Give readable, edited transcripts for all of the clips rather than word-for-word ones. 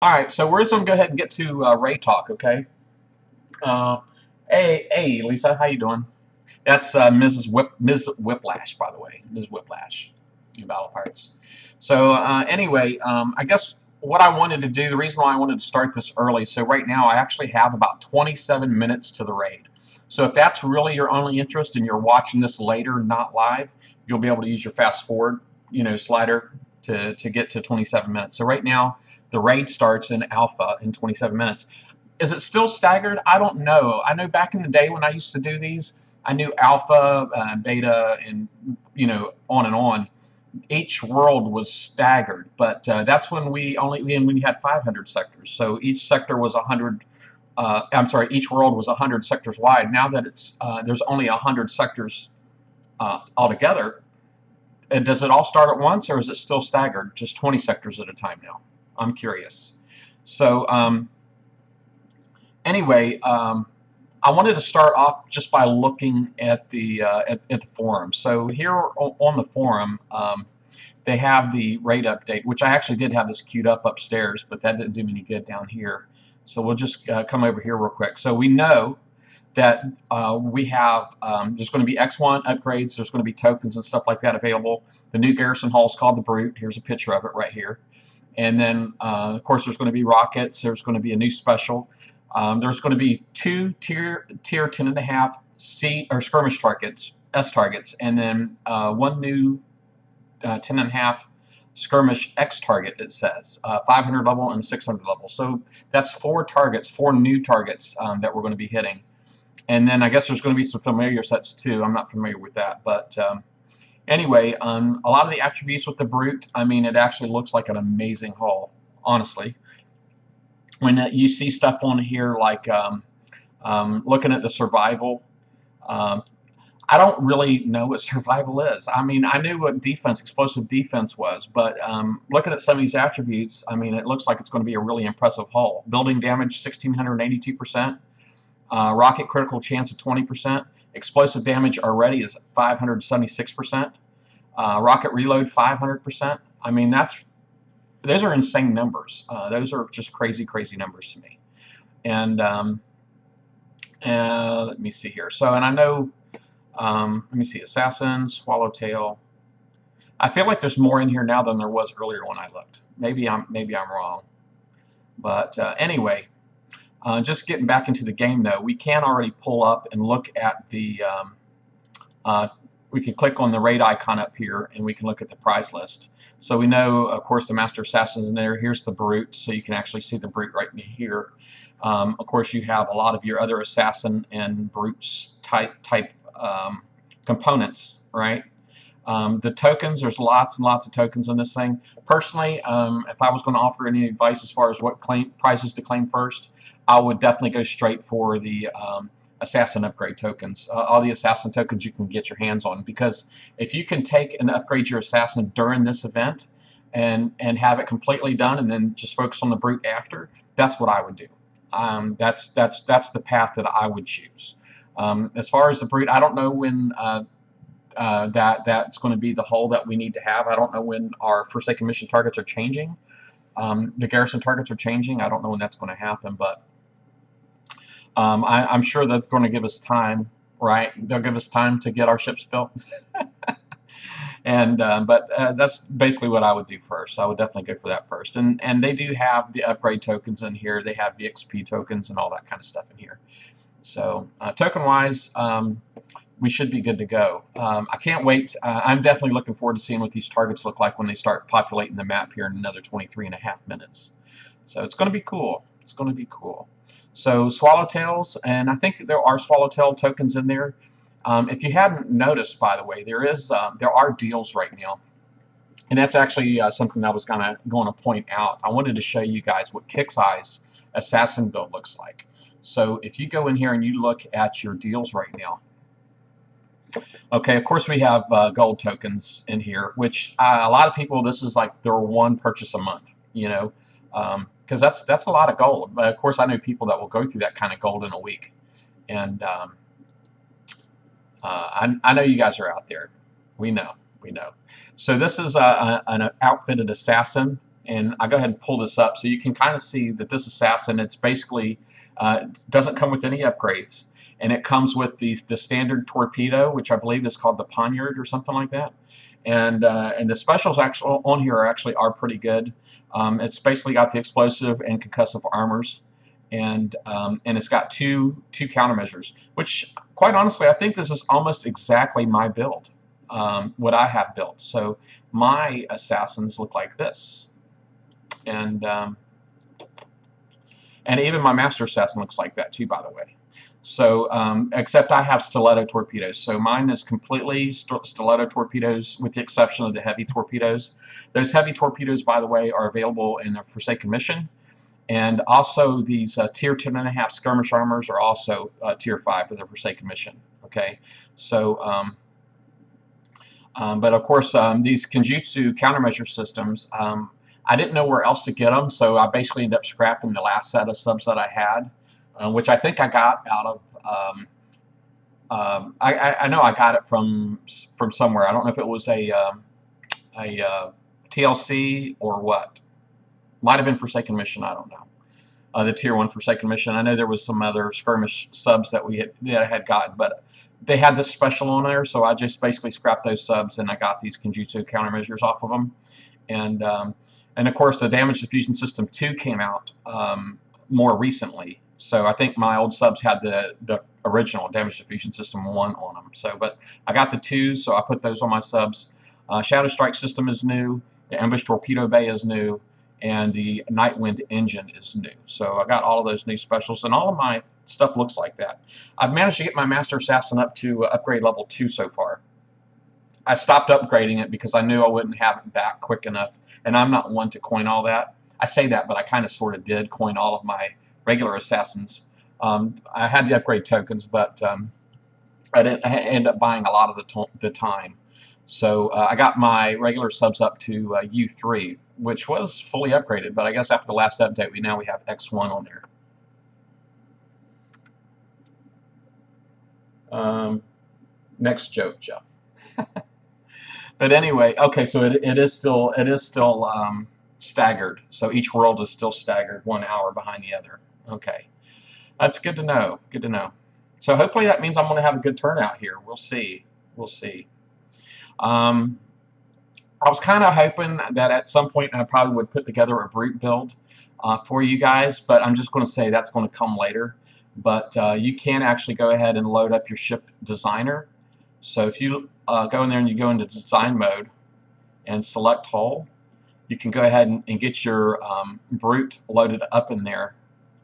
All right, so we're just gonna go ahead and get to Ray talk, okay? Uh, hey, Lisa, how you doing? That's Ms. Whiplash, by the way, Ms. Whiplash, in Battle Pirates. So anyway, I guess what I wanted to do, the reason why I wanted to start this early, so right now I actually have about 27 minutes to the raid. So if that's really your only interest and you're watching this later, not live, you'll be able to use your fast forward, slider to get to 27 minutes. So right now the raid starts in alpha in 27 minutes. Is it still staggered? I don't know. I know back in the day when I used to do these, I knew alpha, beta, and on and on. Each world was staggered, but that's when we had 500 sectors. So each sector was 100. I'm sorry, each world was 100 sectors wide. Now that it's there's only 100 sectors altogether. And does it all start at once, or is it still staggered, just 20 sectors at a time now? I'm curious. So anyway, I wanted to start off just by looking at the forum. So here on the forum, they have the rate update, which I actually did have this queued up upstairs, but that didn't do me any good down here. So we'll just come over here real quick. So we know that we have there's going to be X1 upgrades. There's going to be tokens and stuff like that available. The new garrison hall is called the Brute. Here's a picture of it right here. And then, of course, there's going to be rockets. There's going to be a new special. There's going to be two tier 10.5 C or skirmish targets, S targets, and then one new 10.5 skirmish X target. It says 500 level and 600 level. So that's four targets, four new targets that we're going to be hitting. And then I guess there's going to be some familiar sets too. I'm not familiar with that, but anyway, a lot of the attributes with the Brute, I mean, it actually looks like an amazing hull, honestly. When you see stuff on here like looking at the survival, um, I don't really know what survival is. I mean, I knew what defense, explosive defense was, but looking at some of these attributes, I mean, it looks like it's going to be a really impressive hull. Building damage, 1,682%. Rocket critical chance of 20%. Explosive damage already is 576%. Rocket reload 500%. I mean, those are insane numbers. Those are just crazy, crazy numbers to me. And let me see here. So, and I know, let me see, Assassin, Swallowtail. I feel like there's more in here now than there was earlier when I looked. Maybe I'm wrong. But anyway, just getting back into the game though, we can already pull up and look at the. We can click on the raid icon up here, and we can look at the prize list. So we know, of course, the Master Assassin's in there. Here's the Brute, so you can actually see the Brute right in here. Of course, you have a lot of your other Assassin and Brute type components, right? The tokens, there's lots and lots of tokens in this thing. Personally, if I was going to offer any advice as far as what prizes to claim first, I would definitely go straight for the assassin upgrade tokens. All the assassin tokens you can get your hands on, because if you can take and upgrade your assassin during this event and have it completely done and then just focus on the Brute after, that's what I would do. That's the path that I would choose. As far as the Brute, I don't know when that's going to be the hull that we need to have. I don't know when our Forsaken mission targets are changing. The garrison targets are changing. I don't know when that's going to happen, but I'm sure that's going to give us time, right? They'll give us time to get our ships built. And but that's basically what I would do first. I would definitely go for that first. And they do have the upgrade tokens in here. They have the XP tokens and all that kind of stuff in here. So token-wise, we should be good to go. I can't wait. I'm definitely looking forward to seeing what these targets look like when they start populating the map here in another 23.5 minutes. So it's going to be cool. It's going to be cool. So Swallowtails, and I think there are Swallowtail tokens in there. If you hadn't noticed, by the way, there are deals right now, and that's actually something I was going to point out. I wanted to show you guys what Kixeye's assassin build looks like. So if you go in here and you look at your deals right now, okay, of course we have gold tokens in here, which a lot of people, this is like their one purchase a month, because that's a lot of gold. But of course I know people that will go through that kind of gold in a week, and I know you guys are out there. We know. So this is an outfitted assassin, And I go ahead and pull this up so you can kind of see that this assassin, it's basically doesn't come with any upgrades, and it comes with the standard torpedo, which I believe is called the Poniard or something like that. And the specials actually on here are pretty good. It's basically got the explosive and concussive armors, and it's got two countermeasures, which quite honestly I think this is almost exactly my build, what I have built. So my assassins look like this. And even my master assassin looks like that too, by the way. So except I have stiletto torpedoes, so mine is completely stiletto torpedoes with the exception of the heavy torpedoes. Those heavy torpedoes, by the way, are available in the Forsaken Mission, and also these tier 10.5 skirmish armors are also tier 5 for the Forsaken Mission. Okay, so but of course these Kenjutsu countermeasure systems, I didn't know where else to get them, so I basically ended up scrapping the last set of subs that I had, which I think I got out of. I know I got it from somewhere. I don't know if it was a TLC or what. Might have been Forsaken Mission. I don't know. The tier 1 Forsaken Mission. I know there was some other skirmish subs that I had gotten, but they had this special on there, so I just basically scrapped those subs and I got these Kenjutsu countermeasures off of them, and of course, the Damage Diffusion System 2 came out more recently. So I think my old subs had the original Damage Diffusion System 1 on them. So, but I got the 2s, so I put those on my subs. Shadow Strike System is new. The Ambush Torpedo Bay is new. And the Nightwind Engine is new. So I got all of those new specials, and all of my stuff looks like that. I've managed to get my Master Assassin up to upgrade level 2 so far. I stopped upgrading it because I knew I wouldn't have it back quick enough. And I'm not one to coin all that. I say that, but I kind of sort of did coin all of my regular assassins. I had the upgrade tokens, but I ended up buying a lot of the time. So I got my regular subs up to U3, which was fully upgraded. But I guess after the last update, now we have X1 on there. Next joke, Jeff. But anyway, okay, so it is still staggered. So each world is still staggered 1 hour behind the other. Okay, that's good to know. Good to know. So hopefully that means I'm going to have a good turnout here. We'll see. We'll see. I was kind of hoping that at some point I probably would put together a brute build for you guys, but I'm just going to say that's going to come later. But you can actually go ahead and load up your ship designer. So if you go in there and you go into design mode and select hull, you can go ahead and get your brute loaded up in there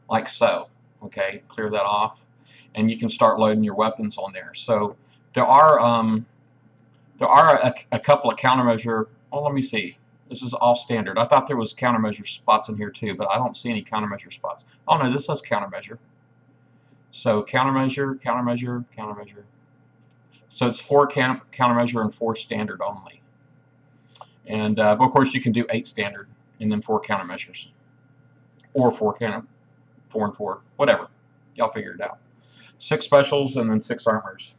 like so. Okay, clear that off, and you can start loading your weapons on there. So there are a couple of countermeasure. Well, let me see. This is all standard. I thought there was countermeasure spots in here too, but I don't see any countermeasure spots. Oh no, this says countermeasure. So countermeasure, countermeasure, countermeasure. So it's 4 countermeasure and 4 standard only. And of course you can do 8 standard and then 4 countermeasures, or 4 and 4, whatever. Y'all figure it out. 6 specials and then 6 armors.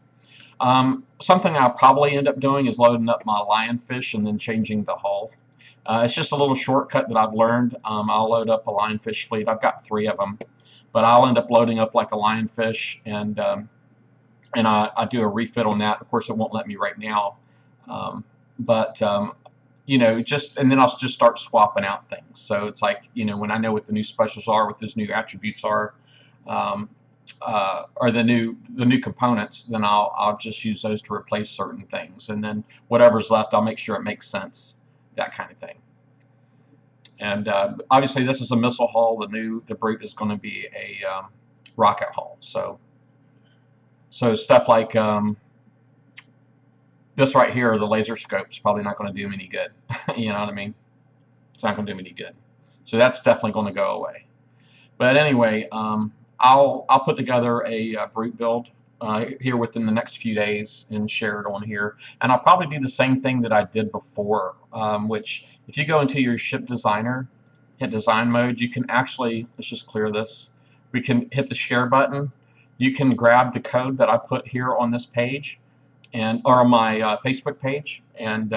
Something I'll probably end up doing is loading up my lionfish and then changing the hull. It's just a little shortcut that I've learned. I'll load up a lionfish fleet. I've got 3 of them, but I'll end up loading up like a lionfish, and I do a refit on that. Of course, it won't let me right now, you know, and then I'll just start swapping out things. So it's like, you know, when I know what the new specials are, what those new attributes are, or the new components, then I'll just use those to replace certain things, and then whatever's left, I'll make sure it makes sense, that kind of thing. And obviously, this is a missile hull. The brute is going to be a rocket hull. So stuff like this right here, the laser scope's probably not going to do me any good. You know what I mean? It's not going to do me any good. So that's definitely going to go away. But anyway, I'll put together a brute build here within the next few days and share it on here. And I'll probably do the same thing that I did before, which if you go into your ship designer, hit design mode, you can actually, let's just clear this, we can hit the share button. You can grab the code that I put here on this page, or on my Facebook page, and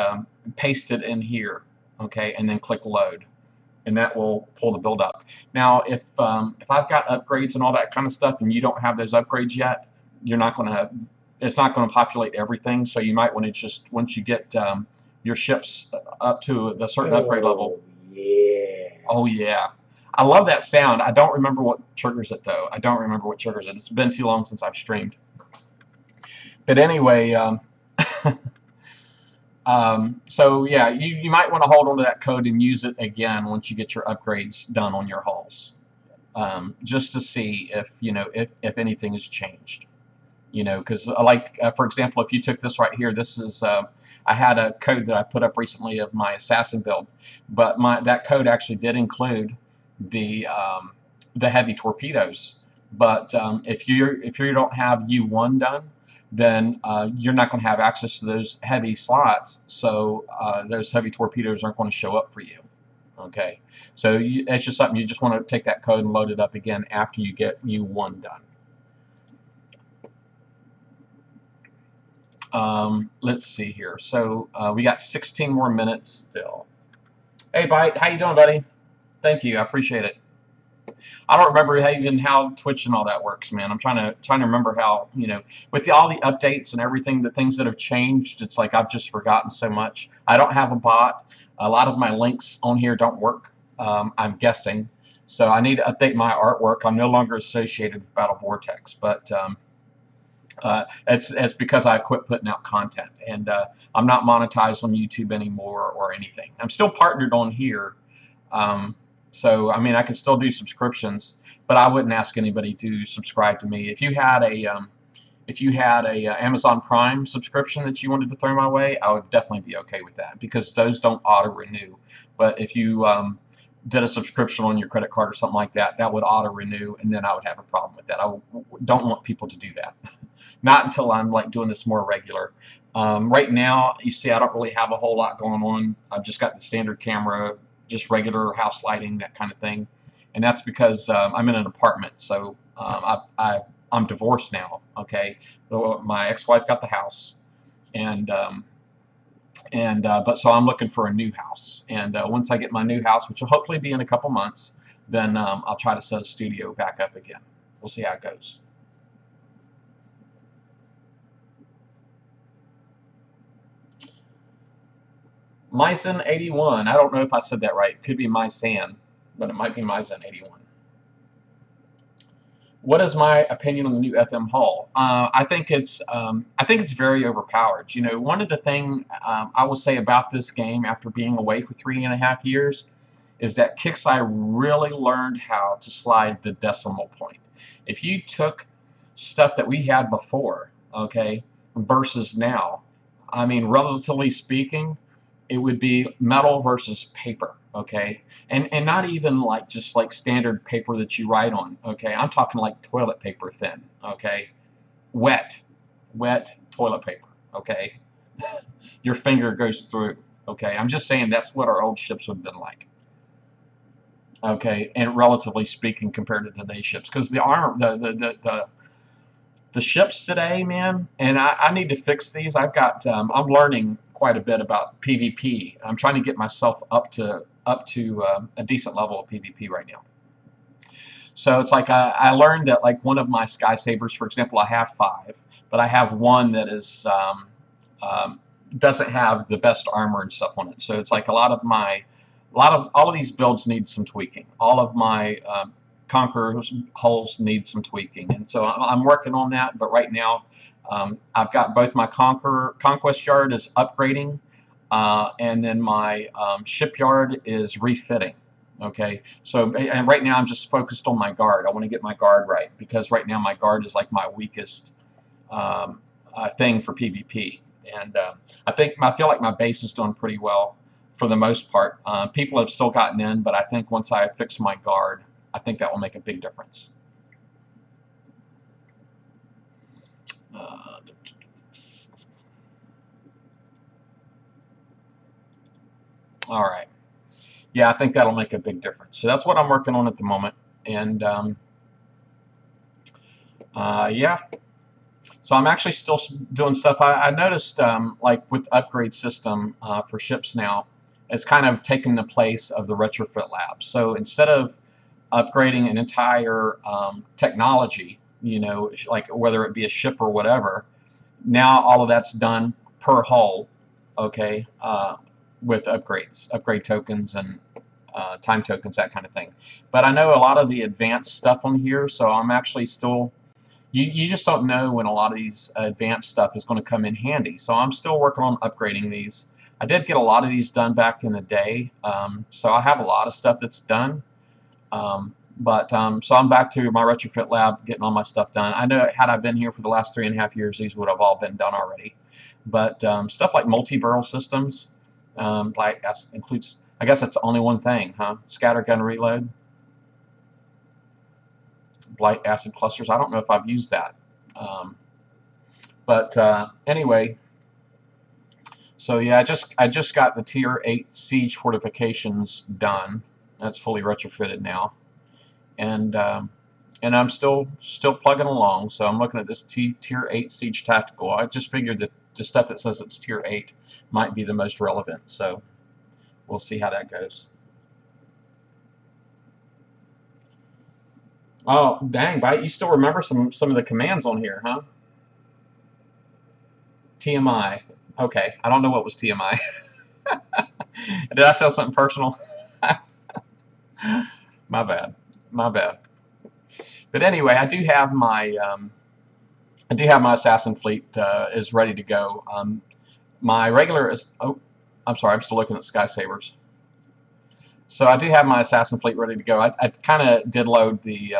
paste it in here, okay, and then click load. and that will pull the build up. Now, if I've got upgrades and all that kind of stuff, and you don't have those upgrades yet, you're not going to. It's not going to populate everything. So you might want to just, once you get your ships up to the certain upgrade level. Yeah. Oh yeah. I love that sound. I don't remember what triggers it though. I don't remember what triggers it. It's been too long since I've streamed. But anyway, so yeah, you might want to hold on to that code and use it again once you get your upgrades done on your hulls, just to see if if anything has changed. Because like for example, if you took this right here, this is I had a code that I put up recently of my assassin build, but that code actually did include the heavy torpedoes. But if you don't have U1 done, then you're not going to have access to those heavy slots, so those heavy torpedoes aren't going to show up for you. Okay, so it's just something you just want to take that code and load it up again after you get U1 done. Let's see here. So we got 16 more minutes still. Hey, Bite, how you doing, buddy? Thank you, I appreciate it. I don't remember how Twitch and all that works, man. I'm trying to remember how, with all the updates and everything, the things that have changed. It's like I've just forgotten so much. I don't have a bot. A lot of my links on here don't work. I'm guessing, so I need to update my artwork. I'm no longer associated with Battle Vortex, but it's because I quit putting out content, and I'm not monetized on YouTube anymore or anything. I'm still partnered on here, so I mean I can still do subscriptions, but I wouldn't ask anybody to subscribe to me. If you had a Amazon Prime subscription that you wanted to throw my way, I would definitely be okay with that, because those don't auto renew. But if you did a subscription on your credit card or something like that, that would auto renew, and then I would have a problem with that. I don't want people to do that. Not until I'm like doing this more regular. Right now, you see, I don't really have a whole lot going on. I've just got the standard camera, just regular house lighting, that kind of thing, and that's because I'm in an apartment. So I'm divorced now. Okay, my ex-wife got the house, and but so I'm looking for a new house. And once I get my new house, which will hopefully be in a couple months, then I'll try to set a studio back up again. We'll see how it goes. Myson81. I don't know if I said that right. It could be Mysan, but it might be Myson81. What is my opinion on the new FM hull? I think it's very overpowered. One of the things I will say about this game after being away for 3.5 years is that Kixeye really learned how to slide the decimal point. If you took stuff that we had before, okay, versus now, I mean, relatively speaking, it would be metal versus paper, okay, and not even like just like standard paper that you write on, okay. I'm talking like toilet paper thin, okay, wet toilet paper, okay. Your finger goes through, okay. I'm just saying that's what our old ships would have been like, okay, and relatively speaking compared to today's ships, because the armor, the ships today, man, and I need to fix these. I've got I'm learning quite a bit about PvP. I'm trying to get myself up to a decent level of PvP right now. So it's like I learned that like one of my Sky Sabers, for example, I have 5, but I have one that is doesn't have the best armor and stuff on it. So it's like all of these builds need some tweaking. All of my Conqueror's hulls need some tweaking, and so I'm working on that. But right now, I've got both my Conquest Yard is upgrading, and then my shipyard is refitting. Okay, so and right now I'm just focused on my guard. I want to get my guard right, because right now my guard is like my weakest thing for PvP, and I feel like my base is doing pretty well for the most part. People have still gotten in, but I think once I fix my guard, I think that will make a big difference. All right. Yeah, I think that'll make a big difference. So that's what I'm working on at the moment. And yeah. So I'm actually still doing stuff. I noticed like with upgrade system for ships now, it's kind of taken the place of the retrofit lab. So instead of upgrading an entire technology, you know, like whether it be a ship or whatever, now all of that's done per hull, okay, with upgrades, upgrade tokens and time tokens, that kind of thing. But I know a lot of the advanced stuff on here, so I'm actually still, you just don't know when a lot of these advanced stuff is going to come in handy. So I'm still working on upgrading these. I did get a lot of these done back in the day, so I have a lot of stuff that's done. So I'm back to my retrofit lab, getting all my stuff done. I know had I been here for the last 3.5 years, these would have all been done already. But stuff like multi-barrel systems, like that includes, I guess that's only one thing, huh? Scattergun reload, blight acid clusters. I don't know if I've used that. Anyway, so yeah, I just got the Tier 8 siege fortifications done. That's fully retrofitted now, and I'm still plugging along. So I'm looking at this Tier 8 siege tactical. I just figured that the stuff that says it's Tier 8 might be the most relevant. So we'll see how that goes. Oh, dang, Bite, you still remember some of the commands on here, huh? TMI. Okay, I don't know what was TMI. Did I say something personal? My bad. My bad. But anyway, I do have my assassin fleet is ready to go. My regular is, oh, I'm sorry, I'm still looking at Sky Sabers. So I do have my assassin fleet ready to go. I kind of did load the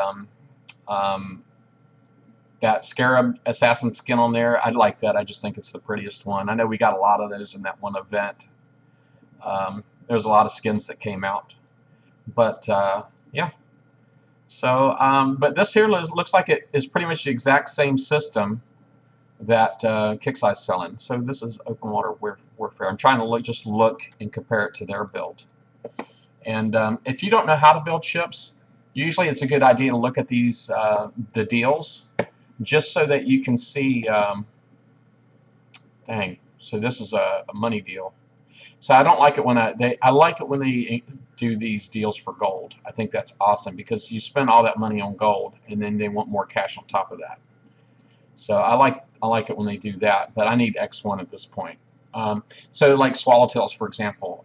that Scarab assassin skin on there. I like that. I just think it's the prettiest one. I know we got a lot of those in that one event. There's a lot of skins that came out, but yeah. So, but this here looks like it is pretty much the exact same system that Kixeye's selling. So this is open water warfare. I'm trying to just look and compare it to their build. And if you don't know how to build ships, usually it's a good idea to look at these the deals, just so that you can see. Dang, so this is a money deal. So I don't like it when I like it when they do these deals for gold. I think that's awesome because you spend all that money on gold and then they want more cash on top of that. So I like it when they do that, but I need X1 at this point. So like swallowtails, for example.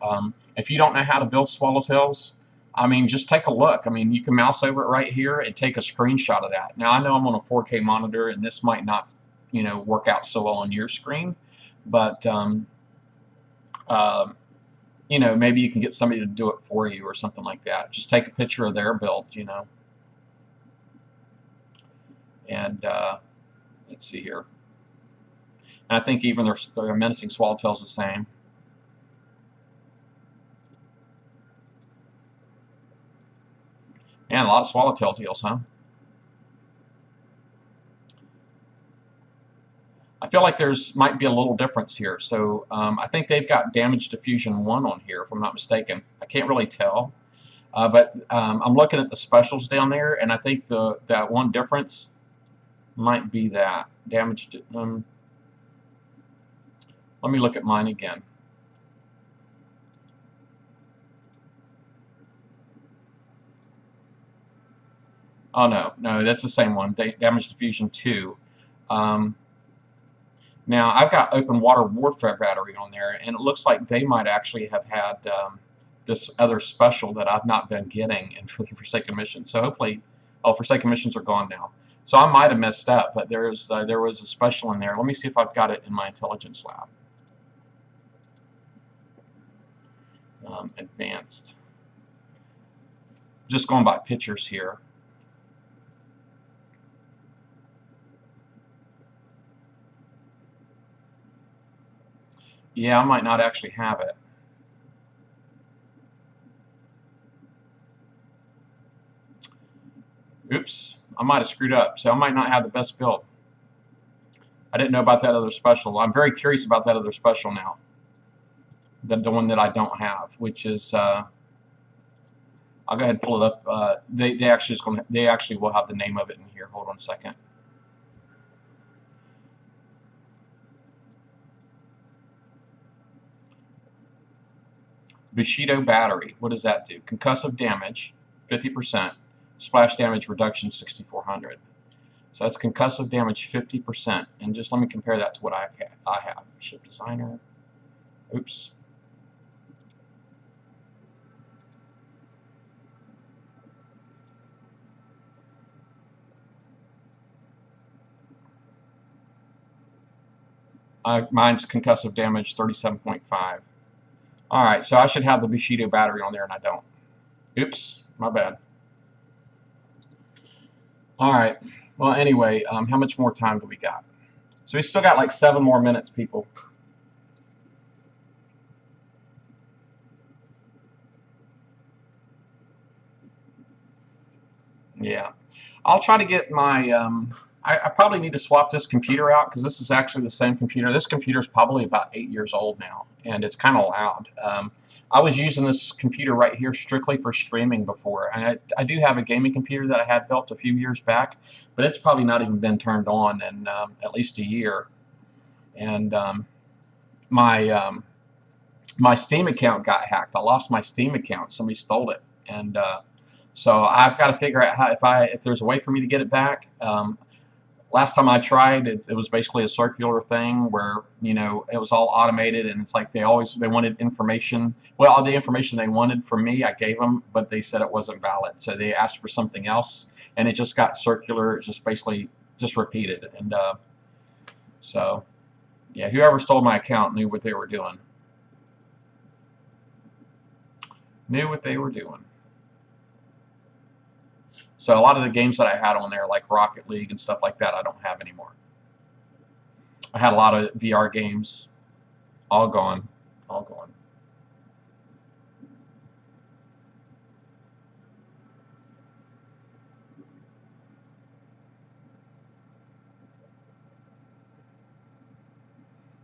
If you don't know how to build swallowtails, I mean, just take a look. I mean, you can mouse over it right here and take a screenshot of that. Now I know I'm on a 4K monitor and this might not, you know, work out so well on your screen, but you know, maybe you can get somebody to do it for you or something like that. Just take a picture of their build, you know. And let's see here. And I think even their menacing swallowtail's the same. And a lot of swallowtail deals, huh? I feel like there's might be a little difference here. So I think they've got damage diffusion 1 on here, if I'm not mistaken. I can't really tell. But I'm looking at the specials down there, and I think that one difference might be that damage. Let me look at mine again. Oh no, that's the same one. Damage diffusion 2. Now I've got open water warfare battery on there, and it looks like they might actually have had this other special that I've not been getting in for the Forsaken missions. So hopefully, oh, Forsaken missions are gone now. So I might have messed up, but there was a special in there. Let me see if I've got it in my intelligence lab. Advanced. Just going by pictures here. Yeah, I might not actually have it. Oops, I might have screwed up. So I might not have the best build. I didn't know about that other special. I'm very curious about that other special now. The one that I don't have, which is I'll go ahead and pull it up. They actually will have the name of it in here. Hold on a second. Bushido Battery. What does that do? Concussive damage, 50%. Splash damage reduction, 6,400. So that's concussive damage, 50%. And just let me compare that to what I have. Ship Designer. Oops. Mine's concussive damage, 37.5. Alright, so I should have the Bushido Battery on there, and I don't. Oops, my bad. Alright, well, anyway, how much more time do we got? So we still got like 7 more minutes, people. Yeah. I'll try to get my, I probably need to swap this computer out because this is actually the same computer. This computer is probably about 8 years old now, and it's kind of loud. I was using this computer right here strictly for streaming before, and I do have a gaming computer that I had built a few years back, but it's probably not even been turned on in at least a year. And my my Steam account got hacked. I lost my Steam account. Somebody stole it, and so I've got to figure out how if there's a way for me to get it back. Last time I tried, it was basically a circular thing where it was all automated, and it's like they wanted information. Well, all the information they wanted from me, I gave them, but they said it wasn't valid, so they asked for something else, and it just got circular. It just basically just repeated, and so yeah, whoever stole my account knew what they were doing. Knew what they were doing. So a lot of the games that I had on there, like Rocket League and stuff like that, I don't have anymore. I had a lot of VR games, all gone, all gone.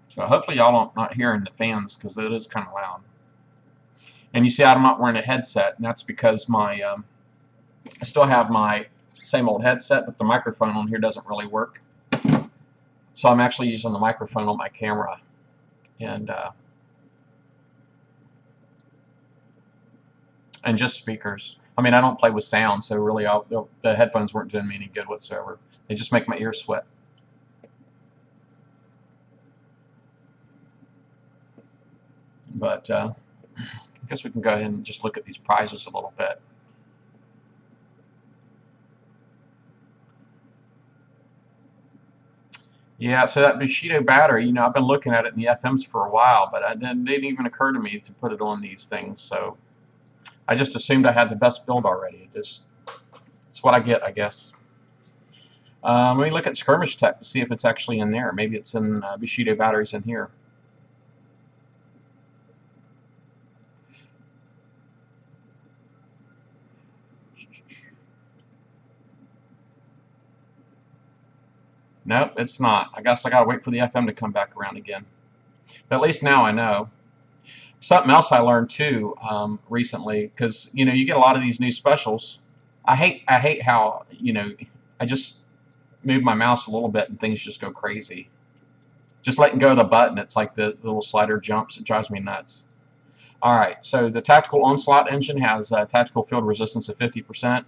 So hopefully y'all are not hearing the fans because it is kind of loud. And you see I'm not wearing a headset, and that's because my I still have my same old headset, but the microphone on here doesn't really work. So I'm actually using the microphone on my camera, and just speakers. I mean, I don't play with sound, so really the headphones weren't doing me any good whatsoever. They just make my ears sweat. But I guess we can go ahead and just look at these prizes a little bit. Yeah, so that Bushido battery, I've been looking at it in the FMs for a while, but it didn't even occur to me to put it on these things. So I just assumed I had the best build already. It's what I get, I guess. Let me look at Skirmish Tech to see if it's actually in there. Maybe it's in Bushido batteries in here. Nope, it's not. I guess I gotta wait for the FM to come back around again. But at least now I know. Something else I learned too recently, because you get a lot of these new specials. I hate how I just move my mouse a little bit and things just go crazy. Just letting go of the button, it's like the little slider jumps. It drives me nuts. Alright, so the Tactical Onslaught engine has tactical field resistance of 50%.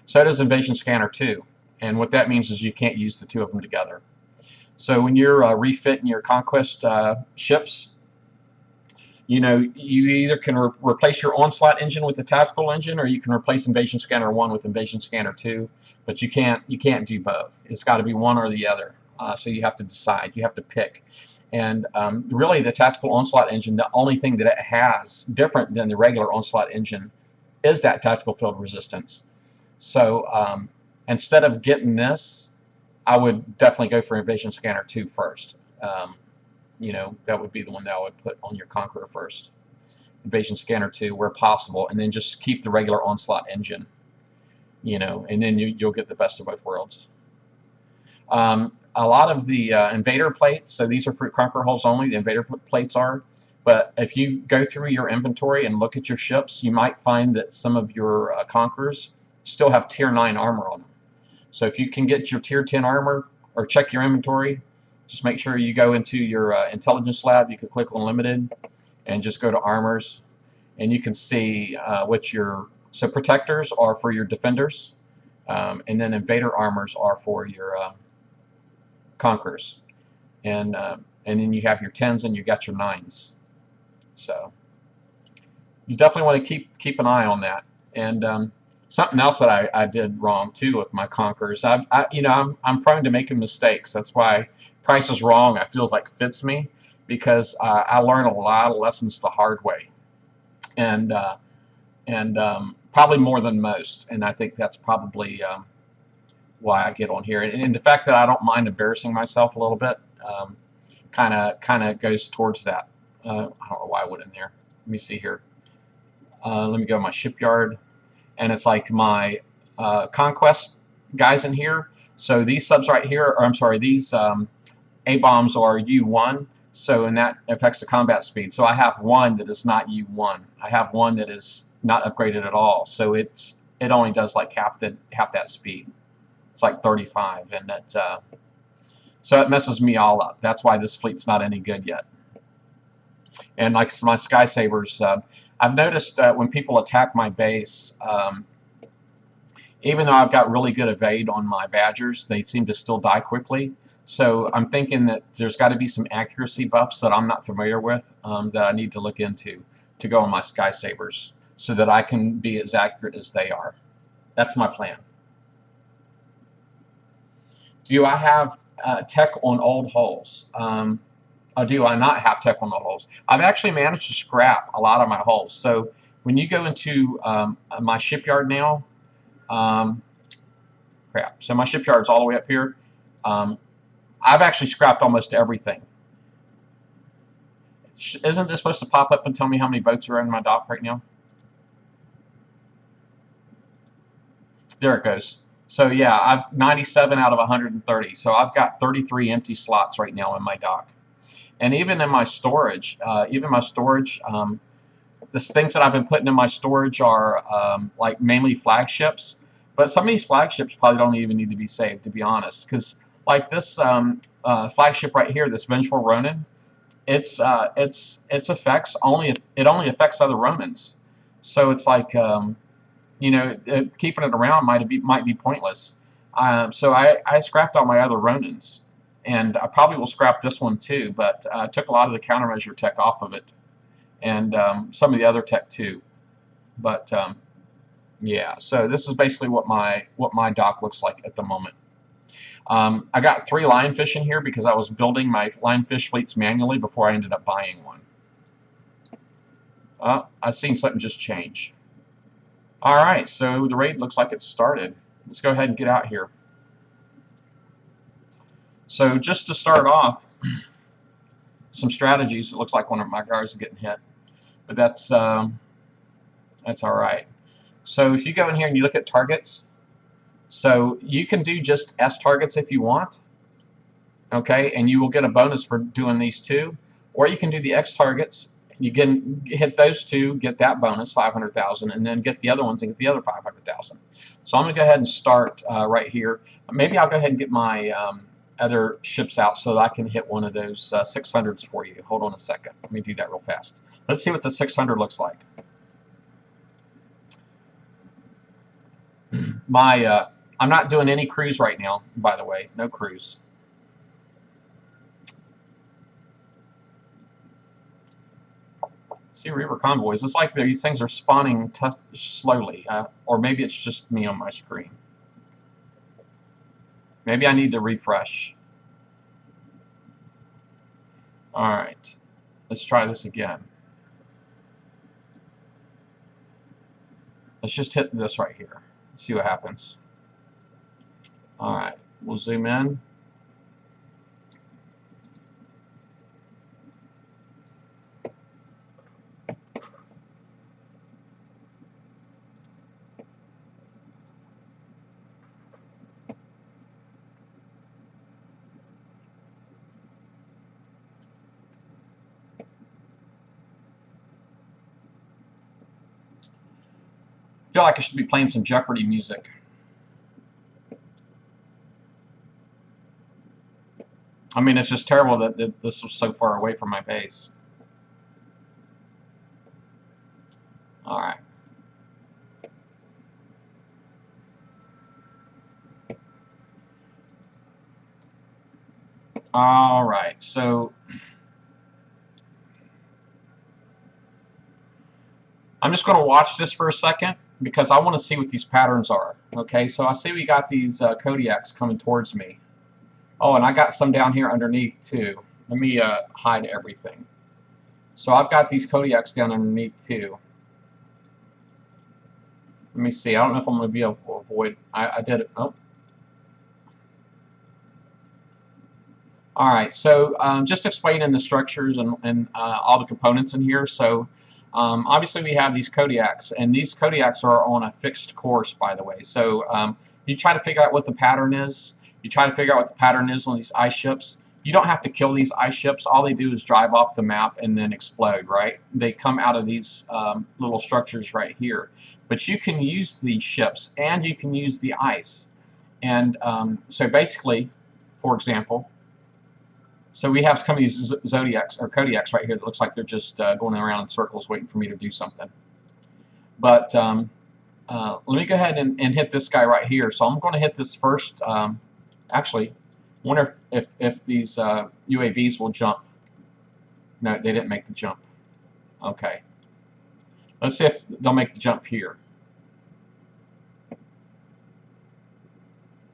So does Invasion Scanner 2. And what that means is you can't use the two of them together. So when you're refitting your Conquest ships, you either can replace your Onslaught engine with the Tactical engine, or you can replace Invasion Scanner 1 with Invasion Scanner 2. But you can't do both. It's got to be one or the other. So you have to decide. You have to pick. And really, the Tactical Onslaught engine, the only thing that it has different than the regular Onslaught engine is that tactical field resistance. So instead of getting this, I would definitely go for Invasion Scanner 2 first. That would be the one that I would put on your Conqueror first. Invasion Scanner 2 where possible, and then just keep the regular Onslaught engine. And then you'll get the best of both worlds. A lot of the invader plates, so these are for Conqueror hulls only, the invader plates are. But if you go through your inventory and look at your ships, you might find that some of your Conquerors still have Tier 9 armor on them. So if you can get your Tier 10 armor, or check your inventory, just make sure you go into your intelligence lab. You can click on limited and just go to armors, and you can see what your so protectors are for your defenders, and then invader armors are for your conquerors, and then you have your 10s and you got your 9s. So you definitely want to keep an eye on that. And something else that I did wrong too with my conquerors. I'm prone to making mistakes. That's why Price is Wrong I feel like fits me, because I learn a lot of lessons the hard way, and probably more than most. And I think that's probably why I get on here. And the fact that I don't mind embarrassing myself a little bit kind of goes towards that. I don't know why I went in there. Let me see here. Let me go to my shipyard, and it's like my conquest guys in here. So these subs right here, or I'm sorry, these A-bombs are U1, so and that affects the combat speed. So I have one that is not U1. I have one that is not upgraded at all. So it only does like half that speed. It's like 35, and so it messes me all up. That's why this fleet's not any good yet. And like my Sky Sabers, I've noticed when people attack my base, even though I've got really good evade on my Badgers, they seem to still die quickly. So I'm thinking that there's got to be some accuracy buffs that I'm not familiar with that I need to look into to go on my Sky Sabers so that I can be as accurate as they are. That's my plan. Do I have tech on old hulls? Or do I not have tech on the hulls? I've actually managed to scrap a lot of my hulls. So when you go into my shipyard now, crap. So my shipyard's all the way up here. I've actually scrapped almost everything. Isn't this supposed to pop up and tell me how many boats are in my dock right now? There it goes. So yeah, I've 97 out of 130. So I've got 33 empty slots right now in my dock. And even in my storage, the things that I've been putting in my storage are like mainly flagships. But some of these flagships probably don't even need to be saved, to be honest. Because like this flagship right here, this Vengeful Ronin, its effects only affects other Ronins. So it's like keeping it around might be pointless. So I scrapped all my other Ronins, and I probably will scrap this one too. But I took a lot of the countermeasure tech off of it, and some of the other tech too. But yeah, so this is basically what my dock looks like at the moment. I got 3 lionfish in here because I was building my lionfish fleets manually before I ended up buying one. I've seen something just change. Alright, so the raid looks like it started. Let's go ahead and get out here. So just to start off, some strategies. It looks like one of my guards is getting hit, but that's alright. So if you go in here and you look at targets, so you can do just S targets if you want, okay, and you will get a bonus for doing these two, or you can do the X targets. You can hit those two, get that bonus, 500,000, and then get the other ones and get the other 500,000. So I'm going to go ahead and start right here. Maybe I'll go ahead and get my other ships out so that I can hit one of those 600s for you. Hold on a second. Let me do that real fast. Let's see what the 600 looks like. I'm not doing any cruise right now, by the way. No cruise. See, Reaver convoys. It's like these things are spawning slowly, or maybe it's just me on my screen. Maybe I need to refresh. All right, let's try this again. Let's just hit this right here. See what happens. All right, we'll zoom in. I feel like I should be playing some Jeopardy music. I mean, it's just terrible that this was so far away from my base. All right. All right. So I'm just going to watch this for a second because I want to see what these patterns are. Okay, so I see we got these Kodiaks coming towards me. Oh, and I got some down here underneath too. Let me hide everything. So I've got these Kodiaks down underneath too. Let me see. I don't know if I'm going to be able to avoid. I did it. Oh. All right. So just explaining the structures and all the components in here. So obviously we have these Kodiaks, and these Kodiaks are on a fixed course, by the way. So you try to figure out what the pattern is. You try to figure out what the pattern is on these ice ships. You don't have to kill these ice ships. All they do is drive off the map and then explode, right? They come out of these little structures right here. But you can use these ships and you can use the ice. And so basically, for example, so we have some of these Zodiacs or Kodiaks right here that looks like they're just going around in circles waiting for me to do something. But let me go ahead and hit this guy right here. So I'm going to hit this first. Actually, I wonder if these UAVs will jump. No, they didn't make the jump. Okay. Let's see if they'll make the jump here.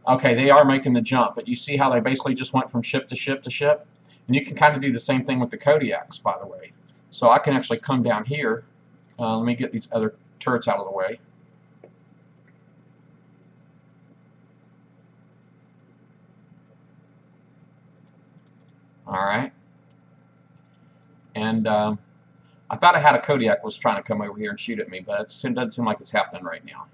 Okay, they are making the jump, but you see how they basically just went from ship to ship to ship? And you can kind of do the same thing with the Kodiaks, by the way. So I can actually come down here. Let me get these other turrets out of the way. All right. And I thought I had a Kodiak was trying to come over here and shoot at me, but it doesn't seem like it's happening right now.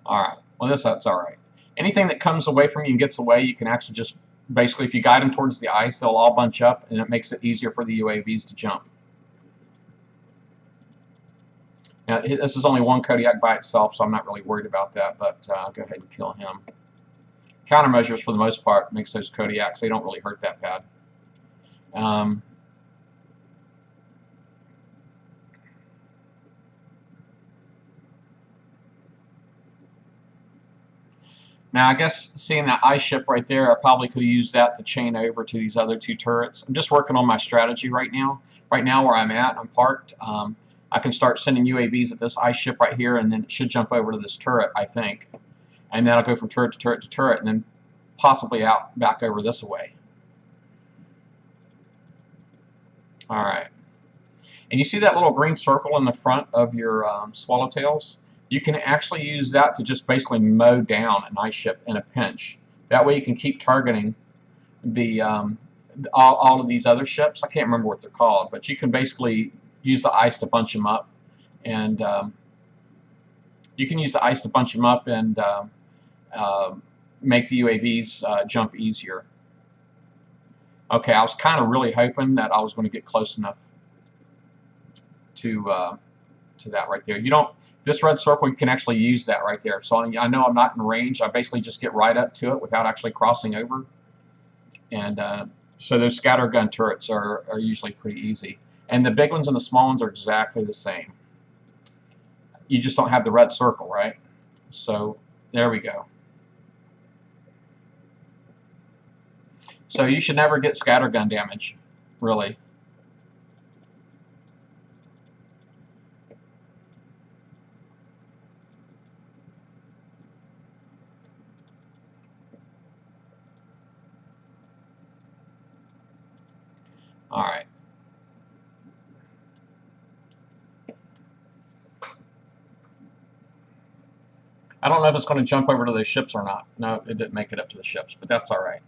All right. Well, that's all right. Anything that comes away from you and gets away, you can actually just basically, if you guide them towards the ice, they'll all bunch up, and it makes it easier for the UAVs to jump. Now, this is only one Kodiak by itself, so I'm not really worried about that, but I'll go ahead and kill him. Countermeasures, for the most part, makes those Kodiaks, they don't really hurt that bad. Now, I guess seeing that ice ship right there, I probably could have used that to chain over to these other two turrets. I'm just working on my strategy right now. Right now, where I'm at, I'm parked. I can start sending UAVs at this ice ship right here, and then it should jump over to this turret, I think. And then I'll go from turret to turret to turret, and then possibly out back over this way. All right. And you see that little green circle in the front of your swallowtails? You can actually use that to just basically mow down an ice ship in a pinch. That way you can keep targeting the all of these other ships. I can't remember what they're called, but you can basically use the ice to bunch them up, and you can use the ice to bunch them up and make the UAVs jump easier. Okay, I was kind of really hoping that I was going to get close enough to that right there. You don't. This red circle, you can actually use that right there. So I know I'm not in range. I basically just get right up to it without actually crossing over. And so those scatter gun turrets are usually pretty easy. And the big ones and the small ones are exactly the same. You just don't have the red circle, right? So there we go. So you should never get scatter gun damage, really. All right. I don't know if it's going to jump over to those ships or not. No, it didn't make it up to the ships, but that's all right.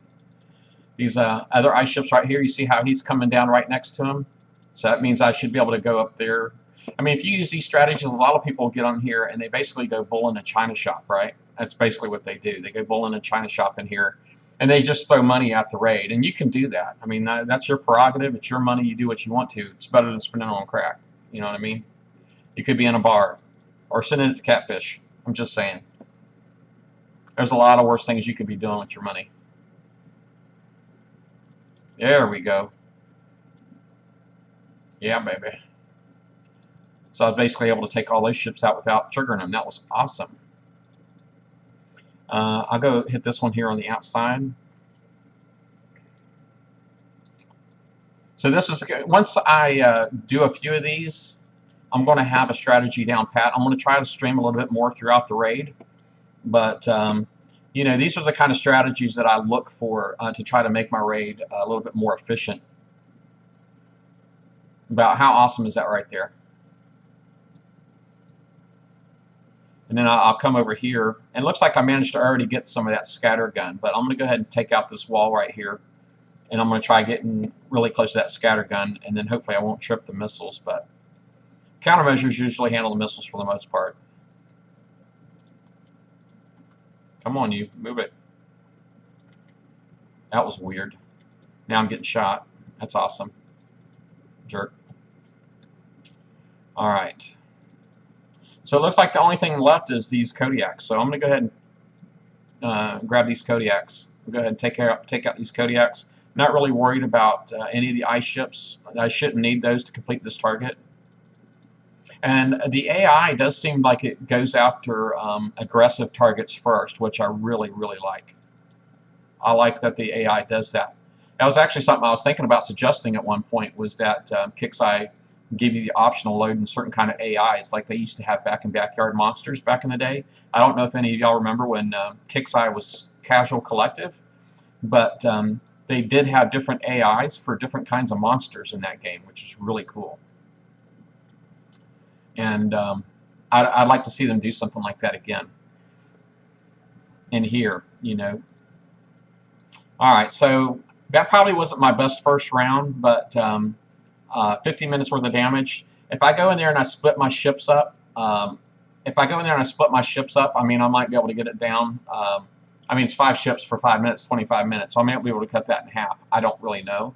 These other ice ships right here, you see how he's coming down right next to him? So that means I should be able to go up there. I mean, if you use these strategies, a lot of people get on here and they basically go bull in a China shop, right? That's basically what they do. They go bull in a China shop in here, and they just throw money at the raid. And you can do that. I mean, that's your prerogative. It's your money. You do what you want to. It's better than spending it on crack. You know what I mean? You could be in a bar or sending it to catfish. I'm just saying. There's a lot of worse things you could be doing with your money. There we go. Yeah, baby. So I was basically able to take all those ships out without triggering them. That was awesome. I'll go hit this one here on the outside. So this is, once I do a few of these, I'm going to have a strategy down pat. I'm going to try to stream a little bit more throughout the raid. But, you know, these are the kind of strategies that I look for to try to make my raid a little bit more efficient. About how awesome is that right there? And then I'll come over here. And it looks like I managed to already get some of that scatter gun. But I'm going to go ahead and take out this wall right here. And I'm going to try getting really close to that scatter gun. And then hopefully I won't trip the missiles. But countermeasures usually handle the missiles for the most part. Come on, you. Move it. That was weird. Now I'm getting shot. That's awesome. Jerk. Alright. So it looks like the only thing left is these Kodiaks. So I'm going to go ahead and grab these Kodiaks. We'll go ahead and take out these Kodiaks. Not really worried about any of the ice ships. I shouldn't need those to complete this target. And the AI does seem like it goes after aggressive targets first, which I really, really like. I like that the AI does that. That was actually something I was thinking about suggesting at one point, was that Kixeye give you the optional load in certain kind of AIs like they used to have back in Backyard Monsters back in the day. I don't know if any of y'all remember when Kixeye was casual collective, but they did have different AIs for different kinds of monsters in that game, which is really cool. And I'd like to see them do something like that again in here, you know. Alright, so that probably wasn't my best first round, but 50 minutes worth of damage. If I go in there and I split my ships up, I mean, I might be able to get it down. I mean, it's 5 ships for 5 minutes, 25 minutes, so I might be able to cut that in half. I don't really know.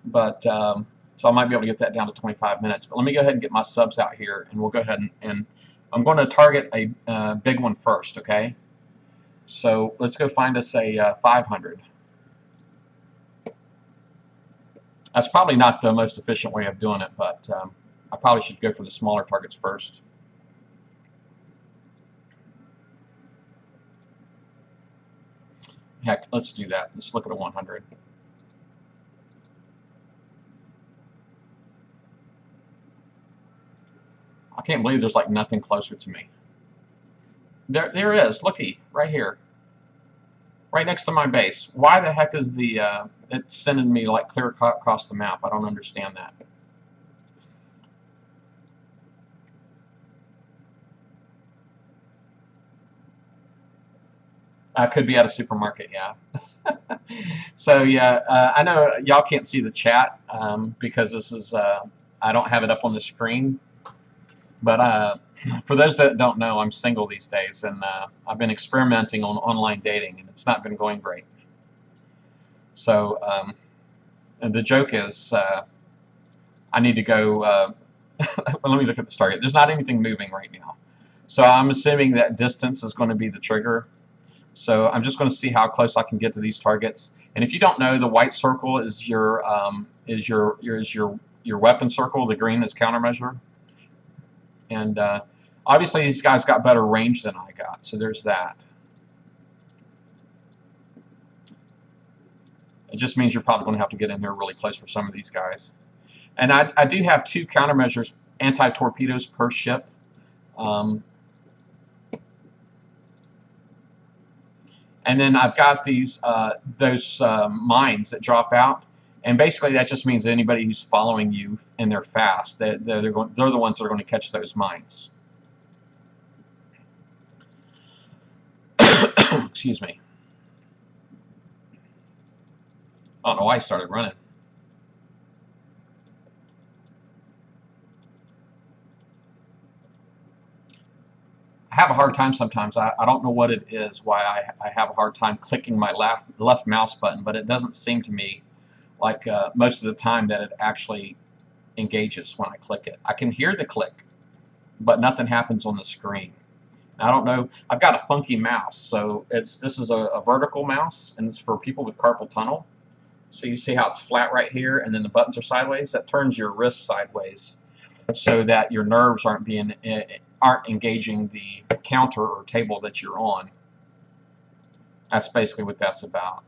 But, so I might be able to get that down to 25 minutes. But let me go ahead and get my subs out here, and we'll go ahead and I'm going to target a big one first, okay? So let's go find us a 500. That's probably not the most efficient way of doing it, but I probably should go for the smaller targets first. Heck, let's do that. Let's look at a 100. I can't believe there's like nothing closer to me. There is. Looky, right here. Right next to my base. Why the heck is the it's sending me like clear across the map? I don't understand that. I could be at a supermarket, yeah. So yeah, I know y'all can't see the chat because this is I don't have it up on the screen. But for those that don't know, I'm single these days, and I've been experimenting on online dating, and it's not been going great. So and the joke is I need to go. Well, let me look at this target. There's not anything moving right now, so I'm assuming that distance is going to be the trigger. So I'm just going to see how close I can get to these targets. And if you don't know, the white circle is your weapon circle. The green is countermeasure. And obviously these guys got better range than I got, so there's that. It just means you're probably going to have to get in here really close for some of these guys. And I do have 2 countermeasures, anti-torpedoes per ship. And then I've got these those mines that drop out. And basically that just means that anybody who's following you and they're fast, they're the ones that are going to catch those mines. Excuse me. I don't know why I started running. I have a hard time sometimes. I don't know what it is, why I have a hard time clicking my left mouse button, but it doesn't seem to me like most of the time that it actually engages when I click it. I can hear the click, but nothing happens on the screen. I don't know. I've got a funky mouse, so this is a vertical mouse, and it's for people with carpal tunnel. So you see how it's flat right here, and then the buttons are sideways. That turns your wrist sideways, so that your nerves aren't engaging the counter or table that you're on. That's basically what that's about.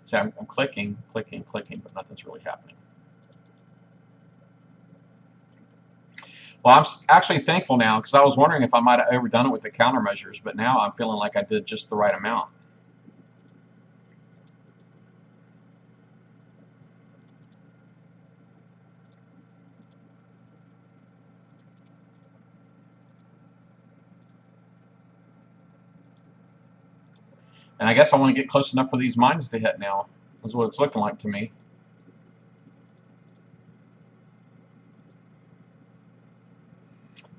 So I'm clicking, clicking, clicking, but nothing's really happening. Well, I'm actually thankful now, because I was wondering if I might have overdone it with the countermeasures, but now I'm feeling like I did just the right amount. And I guess I want to get close enough for these mines to hit now. That's what it's looking like to me.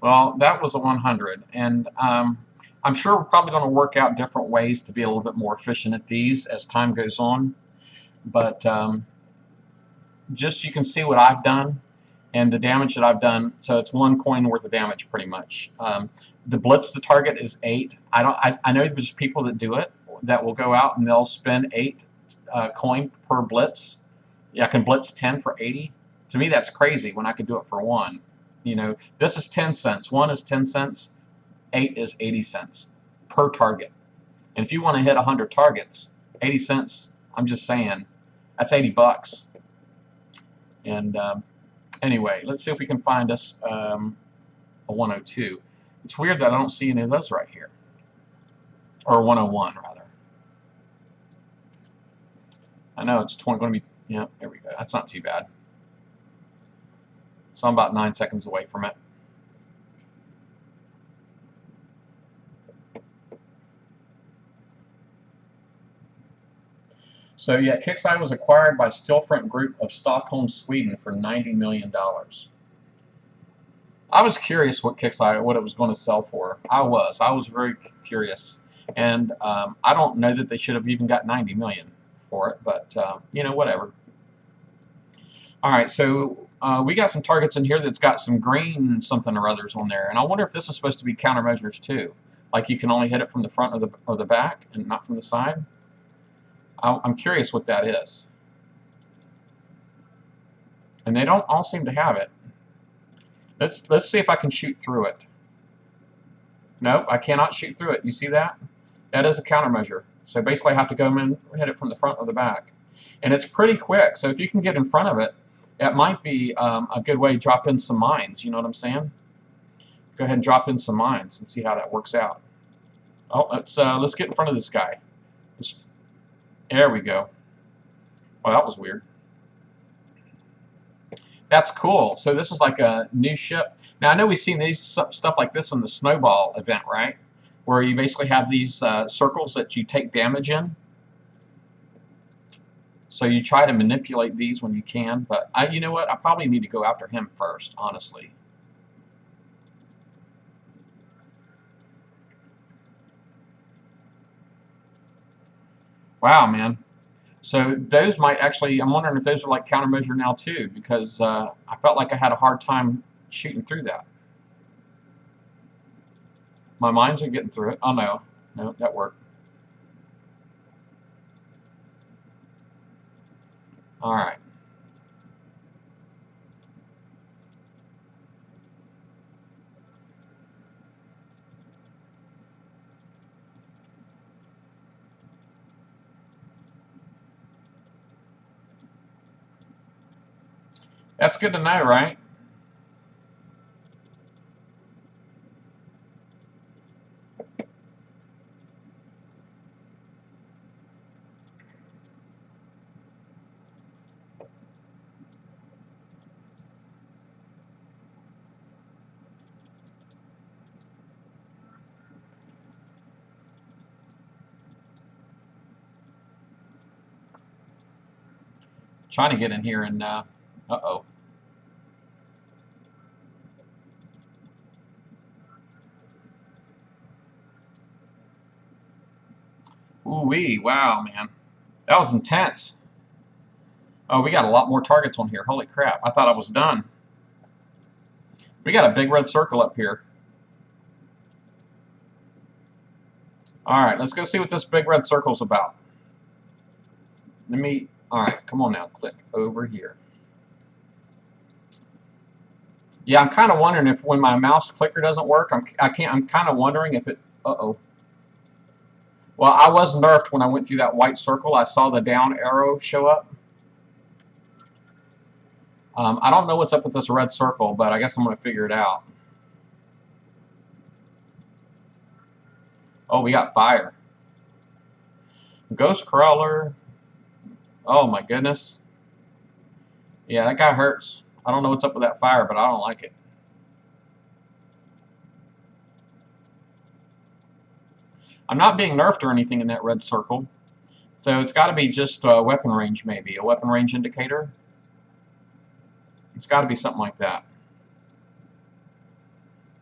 Well, that was a 100, and I'm sure we're probably going to work out different ways to be a little bit more efficient at these as time goes on. But just you can see what I've done and the damage that I've done. So it's 1 coin worth of damage, pretty much. The blitz to target is 8. I know there's people that do it that will go out and they'll spend 8 coin per blitz. Yeah, I can blitz 10 for 80. To me, that's crazy when I could do it for 1. You know, this is 10 cents. 1 is 10 cents. 8 is 80 cents per target. And if you want to hit 100 targets, 80 cents, I'm just saying, that's 80 bucks. And anyway, let's see if we can find us a 102. It's weird that I don't see any of those right here. Or 101, rather. I know it's going to be, yeah, there we go. That's not too bad. So I'm about 9 seconds away from it. So yeah, Kixeye was acquired by Stillfront Group of Stockholm, Sweden for $90 million. I was curious what Kixeye, what it was going to sell for. I was very curious. And I don't know that they should have even got 90 million for it, but you know, whatever. All right, so we got some targets in here that's got some green something or others on there, and I wonder if this is supposed to be countermeasures too, like you can only hit it from the front or the back and not from the side. I'm curious what that is, and they don't all seem to have it. Let's see if I can shoot through it. Nope, I cannot shoot through it. You see that? That is a countermeasure. So basically, I have to go in and hit it from the front or the back, and it's pretty quick. So if you can get in front of it, it might be a good way to drop in some mines. You know what I'm saying? Go ahead and drop in some mines and see how that works out. Oh, let's get in front of this guy. There we go. Oh, that was weird. That's cool. So this is like a new ship. Now I know we've seen these stuff like this in the Snowball event, right? Where you basically have these circles that you take damage in. So you try to manipulate these when you can, but you know what? I probably need to go after him first, honestly. Wow, man. So those might actually, I'm wondering if those are like countermeasure now too, because I felt like I had a hard time shooting through that. My mines are getting through it. Oh no, no, that worked. All right. That's good to know, right? Trying to get in here and uh-oh. Ooh-wee, wow, man. That was intense. Oh, we got a lot more targets on here. Holy crap, I thought I was done. We got a big red circle up here. All right, let's go see what this big red circle's about. Let me, all right, come on now, click over here. Yeah, I'm kind of wondering if when my mouse clicker doesn't work, I'm kind of wondering if it, uh-oh. Well, I was nerfed when I went through that white circle. I saw the down arrow show up. I don't know what's up with this red circle, but I guess I'm going to figure it out. Oh, we got fire. Ghost crawler. Oh my goodness. Yeah, that guy hurts. I don't know what's up with that fire, but I don't like it. I'm not being nerfed or anything in that red circle. So it's got to be just weapon range, maybe. A weapon range indicator. It's got to be something like that.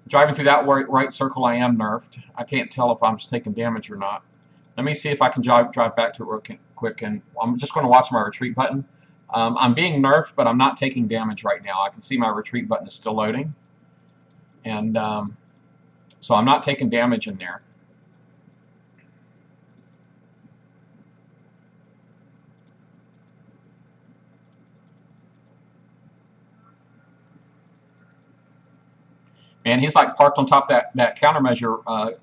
Driving through that right circle, I am nerfed. I can't tell if I'm just taking damage or not. Let me see if I can drive back to it real quick, and I'm just going to watch my retreat button. I'm being nerfed, but I'm not taking damage right now. I can see my retreat button is still loading, and so I'm not taking damage in there. And he's like parked on top of that countermeasure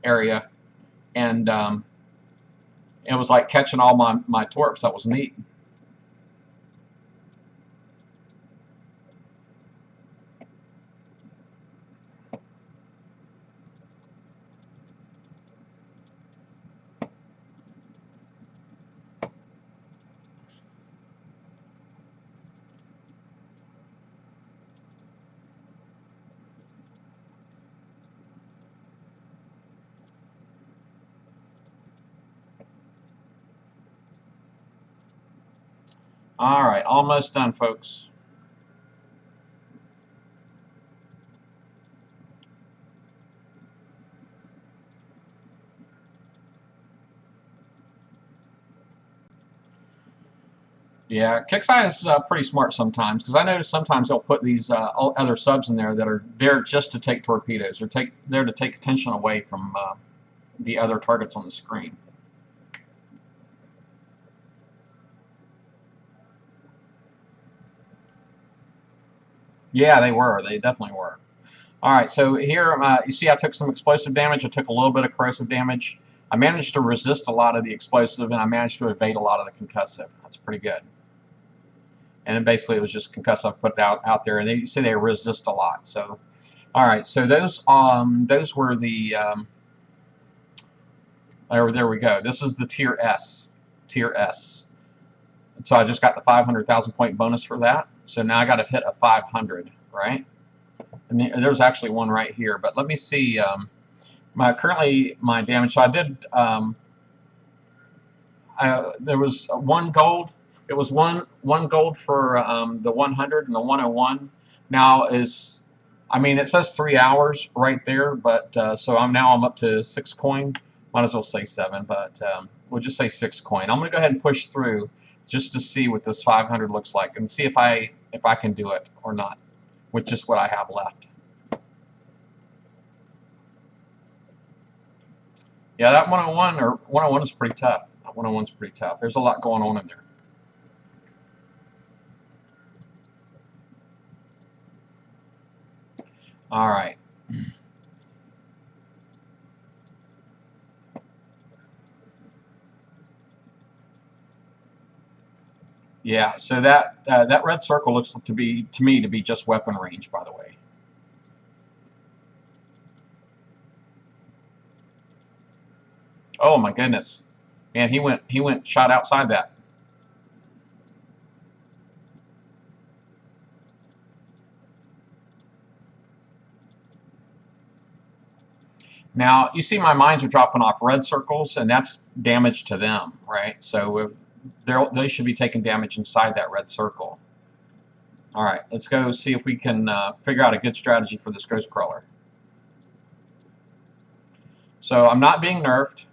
area, and it was like catching all my torps. That was neat. All right, almost done, folks. Yeah, Kixeye is pretty smart sometimes, because I notice sometimes they'll put these other subs in there that are there just to take torpedoes, or there to take attention away from the other targets on the screen. Yeah, they were. They definitely were. All right, so here you see I took some explosive damage. I took a little bit of corrosive damage. I managed to resist a lot of the explosive, and I managed to evade a lot of the concussive. That's pretty good. And then basically it was just concussive put out there, and you see they resist a lot. So, all right, so those were the there we go. This is the tier S. Tier S. So I just got the 500,000 point bonus for that. So now I got to hit a 500, right? And there's actually one right here. But let me see. Currently my damage. So I did. There was one gold. It was one gold for the 100 and the 101. Now is, I mean, it says 3 hours right there, but so I'm up to 6 coin. Might as well say 7, but we'll just say 6 coin. I'm gonna go ahead and push through just to see what this 500 looks like and see if I can do it or not with just what I have left. Yeah, that 101 is pretty tough. That 101 is pretty tough. There's a lot going on in there. All right. Yeah, so that red circle looks to me to be just weapon range, by the way. Oh my goodness, man, he went shot outside that. Now you see my mines are dropping off red circles, and that's damage to them, right? So if they should be taking damage inside that red circle. All right, let's go see if we can figure out a good strategy for this ghost crawler. So I'm not being nerfed.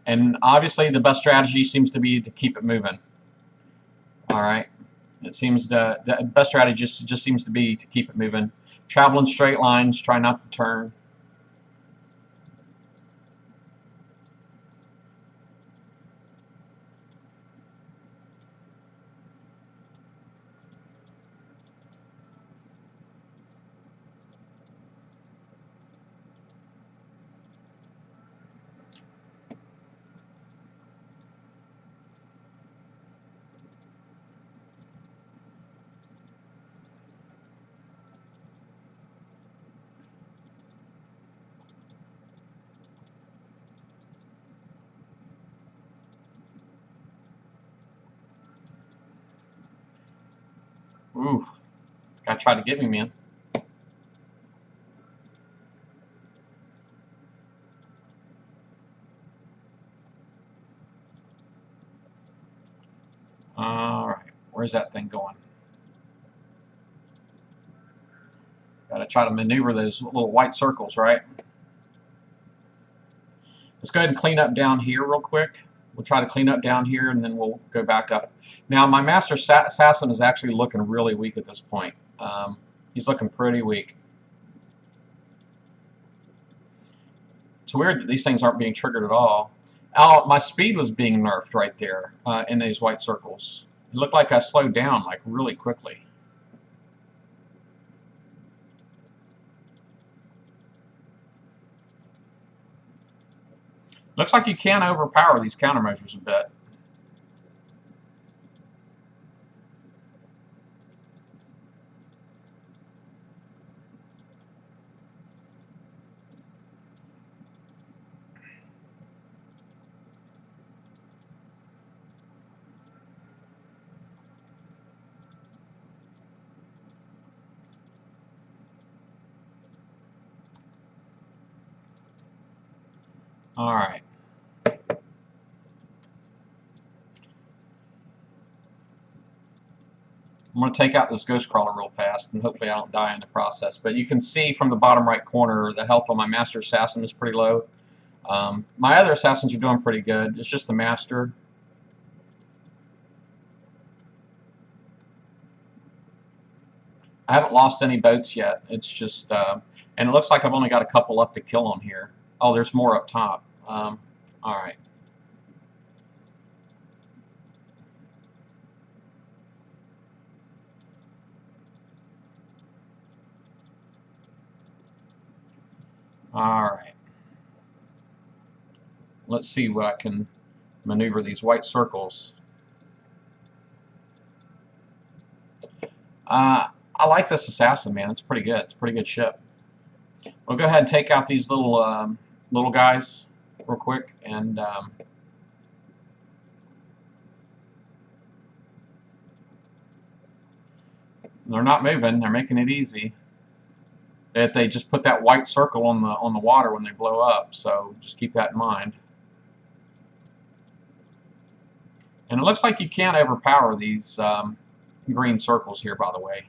And obviously the best strategy seems to be to keep it moving. All right. It seems the best strategy just seems to be to keep it moving. Travel in straight lines, try not to turn. Ooh, guy tried to get me, man. All right, where's that thing going? Got to try to maneuver those little white circles, right? Let's go ahead and clean up down here real quick. We'll try to clean up down here, and then we'll go back up. Now, my Master Assassin is actually looking really weak at this point. He's looking pretty weak. It's weird that these things aren't being triggered at all. Oh, my speed was being nerfed right there in these white circles. It looked like I slowed down like really quickly. Looks like you can overpower these countermeasures a bit. All right. I'm going to take out this ghost crawler real fast, and hopefully I don't die in the process. But you can see from the bottom right corner, the health on my Master Assassin is pretty low. My other Assassins are doing pretty good. It's just the Master. I haven't lost any boats yet. It's just, and it looks like I've only got a couple left to kill on here. Oh, there's more up top. All right. All right. Let's see what I can maneuver these white circles. I like this Assassin, man. It's pretty good. It's a pretty good ship. We'll go ahead and take out these little guys real quick, and they're not moving. They're making it easy. They just put that white circle on the water when they blow up, so just keep that in mind. And it looks like you can't overpower these green circles here, by the way.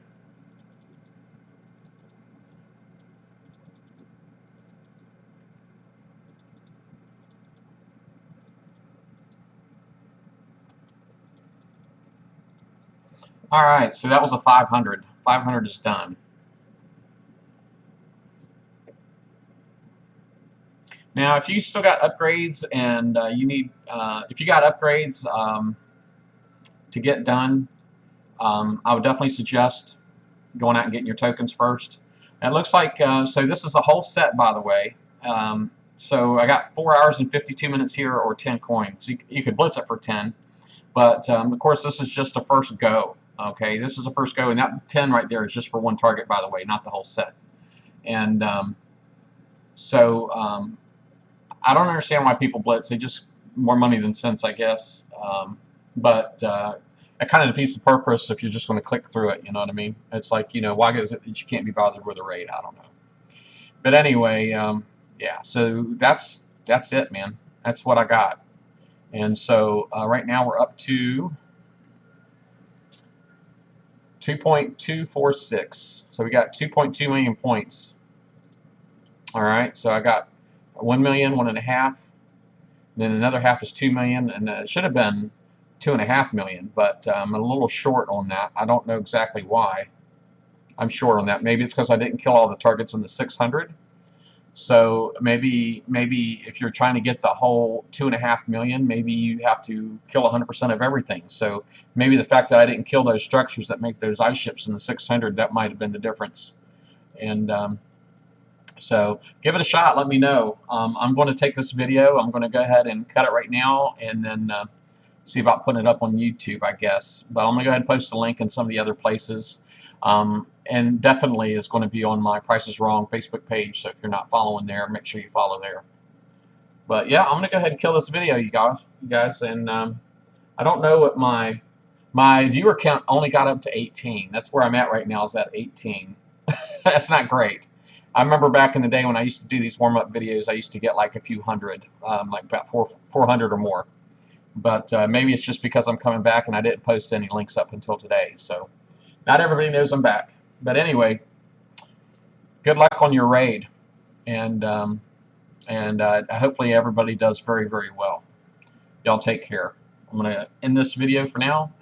All right, so that was a 500. 500 is done. Now, if you still got upgrades and you need, if you got upgrades to get done, I would definitely suggest going out and getting your tokens first. And it looks like, so this is a whole set, by the way. So I got 4 hours and 52 minutes here, or 10 coins. You could blitz it for 10, but of course this is just a first go. Okay, this is a first go, and that 10 right there is just for one target, by the way, not the whole set. And I don't understand why people blitz. They just more money than sense, I guess. But it kind of defeats the purpose if you're just going to click through it. You know what I mean? It's like, you know, why is it that you can't be bothered with a raid? I don't know. But anyway, yeah. So that's it, man. That's what I got. And so right now we're up to 2.246. So we got 2.2 million points. All right. So I got 1 million, 1.5, and then another half is 2 million, and it should have been 2.5 million, but I'm a little short on that. I don't know exactly why I'm short on that. Maybe it's because I didn't kill all the targets in the 600. So maybe if you're trying to get the whole 2.5 million, maybe you have to kill 100% of everything. So maybe the fact that I didn't kill those structures that make those ice ships in the 600, that might have been the difference. And so give it a shot. Let me know. I'm going to take this video. I'm going to go ahead and cut it right now, and then see about putting it up on YouTube, I guess. But I'm going to go ahead and post the link in some of the other places. And definitely is going to be on my Price is Wrong Facebook page. So if you're not following there, make sure you follow there. But yeah, I'm going to go ahead and kill this video, you guys. And I don't know what my My viewer count only got up to 18. That's where I'm at right now, is at 18. That's not great. I remember back in the day when I used to do these warm-up videos, I used to get like a few hundred, like about 400 or more. But maybe it's just because I'm coming back and I didn't post any links up until today. So not everybody knows I'm back. But anyway, good luck on your raid, and hopefully everybody does very, very well. Y'all take care. I'm going to end this video for now.